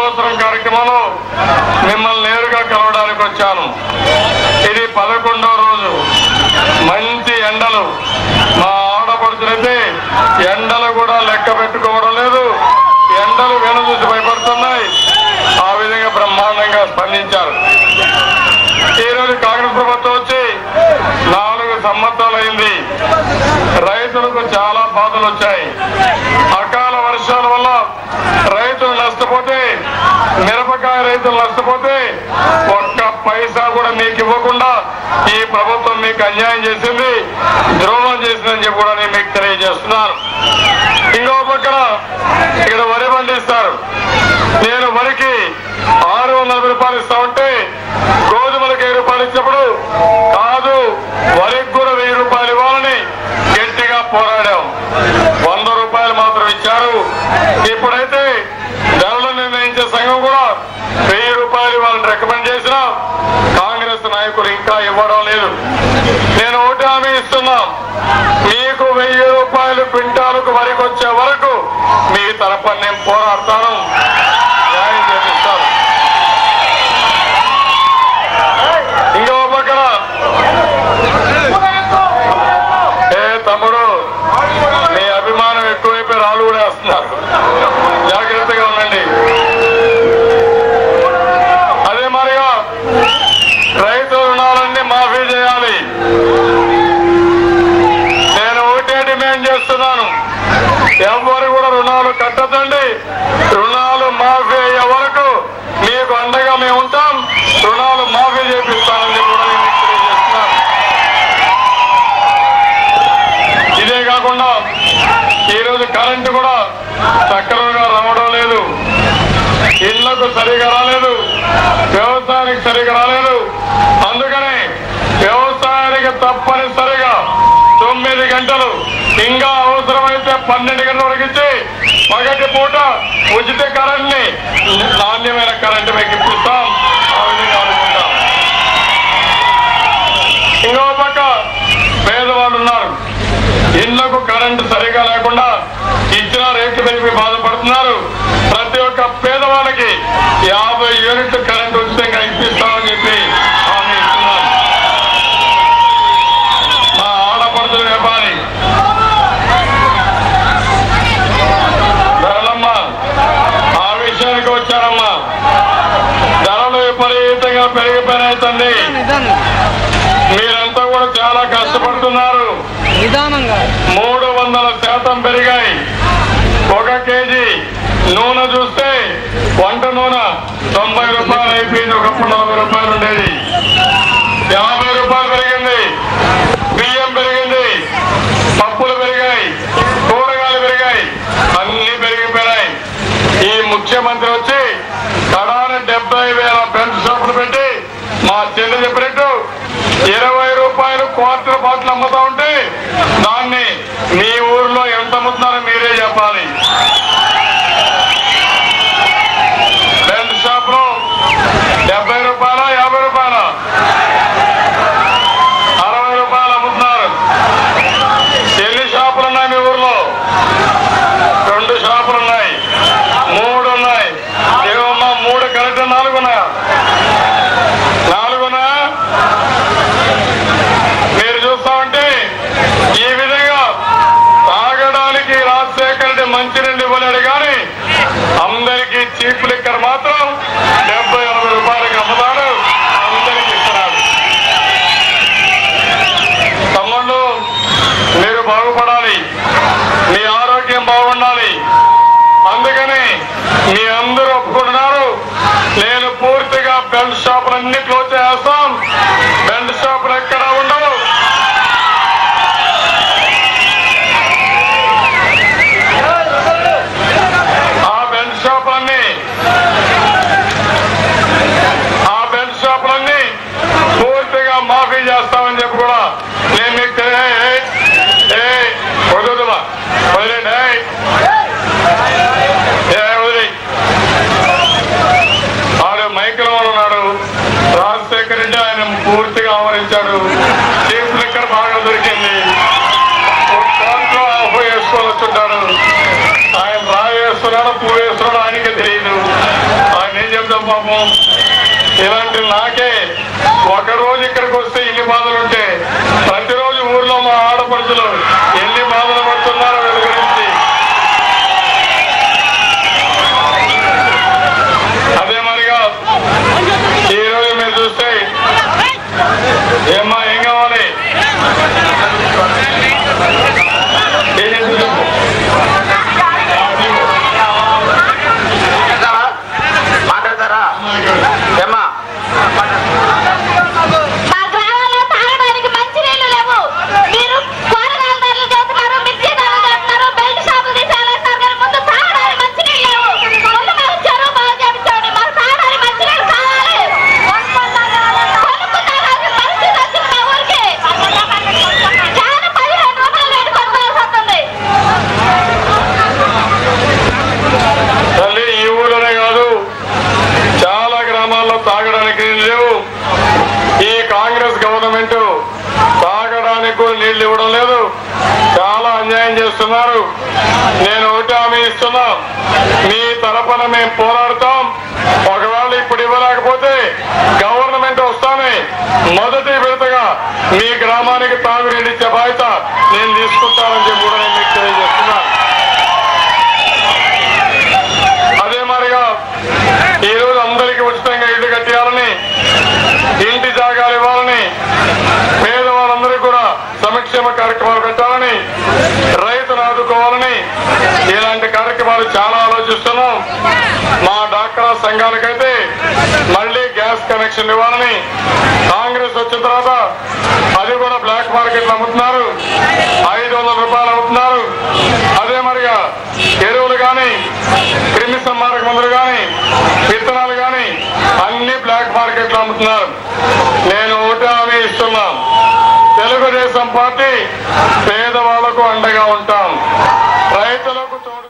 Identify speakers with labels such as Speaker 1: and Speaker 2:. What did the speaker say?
Speaker 1: సంవత్సరం కార్యక్రమంలో మిమ్మల్ని నేరుగా కలవడానికి వచ్చాను. ఇది 11వ రోజు. మంచి ఎండలు. మా ఆడపడుచులైతే ఎండలు కూడా లెక్క పెట్టుకోవడం లేదు. ఎండలు వెనుచూసి భయపడుతున్నాయి. ఆ విధంగా బ్రహ్మాండంగా స్పందించారు. ఈరోజు కాంగ్రెస్ ప్రభుత్వం వచ్చి 4 సంవత్సరాలు అయింది. రైతులకు చాలా బాధలు వచ్చాయి. అకాల వర్షాల వల్ల రైతులు నష్టపోతే, మిరపకాయ రైతులు నష్టపోతే ఒక్క పైసా కూడా మీకు ఇవ్వకుండా ఈ ప్రభుత్వం మీకు అన్యాయం చేసింది, ద్రోహం చేసిందని చెప్పి కూడా నేను మీకు తెలియజేస్తున్నాను. ఇంకో పక్కన ఇక్కడ వరి పండిస్తారు. నేను వరికి 640 రూపాయలు ఇస్తా ఉంటే గోధుమలకు 1000 రూపాయలు ఇచ్చినప్పుడు కాదు, వరికి కూడా 1000 రూపాయలు ఇవ్వాలని గట్టిగా పోరాడాం. 100 రూపాయలు మాత్రం ఇచ్చారు. ఇప్పుడైతే ధరలు నిర్ణయించే సంఘం కూడా 1000 రూపాయలు ఇవ్వాలని రికమెండ్ చేసిన కాంగ్రెస్ నాయకులు ఇంకా ఇవ్వడం లేదు. నేను ఒకటి హామీ ఇస్తున్నా, మీకు 1000 రూపాయలు క్వింటాలకు వరకు వచ్చే వరకు మీ తరపున నేను పోరాడతాను, న్యాయం చేపిస్తాను. ఇంకో పక్కన తమ్ముడు మీ అభిమానం ఎక్కువైపోయి రాళ్ళు కూడా వేస్తున్నారు, జాగ్రత్తగా ఉండండి. అదే మరిగా రైతు రుణాలన్నీ మాఫీ చేయాలి. నేను ఒకటే డిమాండ్ చేస్తున్నాను, ఎవరు కూడా రుణాలు కట్టదండి. రుణాలు మాఫీ అయ్యే వరకు మీకు అండగా మేము ఉంటాం, రుణాలు మాఫీ చేపిస్తానని కూడా నేను తెలియజేస్తున్నాను. ఇదే కాకుండా ఈరోజు కరెంటు కూడా సక్రమంగా రావడం లేదు, ఇళ్లకు సరిగా రాలేదు, వ్యవసాయానికి సరిగా రాలేదు. అందుకని వ్యవసాయానికి తప్పనిసరిగా 9 గంటలు, ఇంకా అవసరమైతే 12 గంటల వరకు ఇచ్చి పగటి పూట ఉచిత కరెంట్ ని, నాణ్యమైన కరెంటు మీకు ఇప్పిస్తాం. ఆ విధంగా అనుకుంటాం. ఇంకో పక్క పేదవాళ్ళు ఉన్నారు, ఇళ్లకు కరెంటు సరిగా లేకుండా ఇచ్చిన రేట్లు పెరిగి బాధపడుతున్నారు. ప్రతి ఒక్క పేదవాళ్ళకి 50 యూనిట్లు కరెంటు ఉచితంగా ఇప్పిస్తామని చెప్పి హామీ ఇస్తున్నారు. మా ఆడపడుతుల వ్యాపారి ధరలమ్మా, ఆ విషయానికి వచ్చారమ్మా. ధరలు విపరీతంగా పెరిగిపోయినాయి తండ్రి. మీరంతా కూడా చాలా కష్టపడుతున్నారు. 300% పెరిగాయి. 1 కేజీ నూనె చూస్తే వంట నూనె 90 రూపాయలు అయిపోయింది. ఒకప్పుడు 40 రూపాయలు ఉండేది, 50 రూపాయలు పెరిగింది. బియ్యం పెరిగింది, పప్పులు పెరిగాయి, కూరగాయలు పెరిగాయి, అన్ని పెరిగిపోయినాయి. ఈ ముఖ్యమంత్రి వచ్చి కడాన 70,000 బెల్ట్ షాపులు పెట్టి మా చెల్లి చెప్పినట్టు 20 రూపాయలు క్వార్టర్ బాటిల్ అమ్ముతా ఉంటే దాన్ని మీ ఊర్లో ఎంత అమ్ముతున్నారో మీరే చెప్పాలి. బెల్ట్ షాప్ లో 70 రూపాయల 50 రూపాయల 60 రూపాయలు అమ్ముతున్నారు. ఎన్ని షాపులు ఉన్నాయి మీ ఊర్లో? 2 షాపులు ఉన్నాయి, 3 ఉన్నాయి. ఏమమ్మా 3 కరెక్ట్ 4 ఉన్నాయా? 4 ఉన్నాయా? మీరు చూస్తా ఉంటే ఈ విధంగా తాగడానికి రాజశేఖర రెడ్డి మంచినీళ్ళు ఇవ్వలేడు కానీ అందరికీ చీప్ లిక్కర్ మాత్రం 70-80 రూపాయలకి అమ్ముతాడు, అందరికీ ఇస్తున్నాడు. తమ్ముళ్ళు, మీరు బాగుపడాలి, మీ ఆరోగ్యం బాగుండాలి. అందుకని మీ అందరూ ఒప్పుకుంటున్నారు. నేను పూర్తిగా బెల్ట్ షాపులన్నీ క్లోజ్ చేస్తాం. బెల్ట్ షాపులు ఎక్కడ ఉండవు. ఆ బెల్ట్ షాపులన్నీ పూర్తిగా మాఫీ చేస్తామని చెప్పి కూడా నేను మీకు వదులుమా వదిలేండి. ఆడు మైకిల్ వాడు ఉన్నాడు, రాజశేఖర రెడ్డి ఆయన పూర్తిగా ఆవరించాడు. చీఫ్ లిక్కర్ బాగా దొరికింది. కోర్టులో ఆఫ్ వేసుకొని వచ్చుంటాడు. ఆయన రా వేస్తున్నాడు, పువ్వు వేస్తున్నాడు ఆయనకే తెలియదు. పాపం. ఇలాంటి నాకే ఒకరోజు ఇక్కడికి వస్తే ఇన్ని బాధలుంటే ప్రతిరోజు ఊర్లో మా ఆడపడుచులు ఎన్ని బాధలు పడుతున్నారో వీళ్ళ గురించి. అదే మరిగా ఈరోజు మీరు చూస్తే ఏమ్మా ఏం కావాలి
Speaker 2: మాట్లాడతారా ఏమ్మా?
Speaker 1: తాగడానికి లేవు. ఈ కాంగ్రెస్ గవర్నమెంట్ తాగడానికి కూడా నీళ్లు ఇవ్వడం లేదు. చాలా అన్యాయం చేస్తున్నారు. నేను ఒకటి హామీ ఇస్తున్నా, మీ తరపున మేము పోరాడతాం. ఒకవేళ ఇప్పుడు ఇవ్వలేకపోతే గవర్నమెంట్ వస్తానే మొదటి విడతగా మీ గ్రామానికి తాగునీళ్ళు ఇచ్చే బాధ్యత నేను తీసుకుంటానని చెప్పి కూడా నేను మీకు తెలియజేస్తున్నా. అదే మరిగా ఈరోజు అందరికీ ఉచితంగా ఇల్లు కట్టేయాలని, ఇంటి జాగాలు ఇవ్వాలని, పేదవాళ్ళందరికీ కూడా సంక్షేమ కార్యక్రమాలు పెట్టాలని, రైతును ఆదుకోవాలని ఇలాంటి కార్యక్రమాలు చాలా ఆలోచిస్తున్నాం. మా డాక్రా సంఘాలకైతే మళ్లీ గ్యాస్ కనెక్షన్ ఇవ్వాలని, కాంగ్రెస్ వచ్చిన తర్వాత అది కూడా బ్లాక్ మార్కెట్లు అమ్ముతున్నారు, 500 రూపాయలు అమ్ముతున్నారు. అదే మరిగా ఎరువులు కానీ, క్రిమి సంహారక మందులు కానీ, విత్తనాలు కానీ అన్ని బ్లాక్ మార్కెట్లు అమ్ముతున్నారు. నేను ఒకటి హామీ ఇస్తున్నాం, తెలుగుదేశం పార్టీ పేదవాళ్లకు అండగా ఉంటాం, రైతులకు తోడు.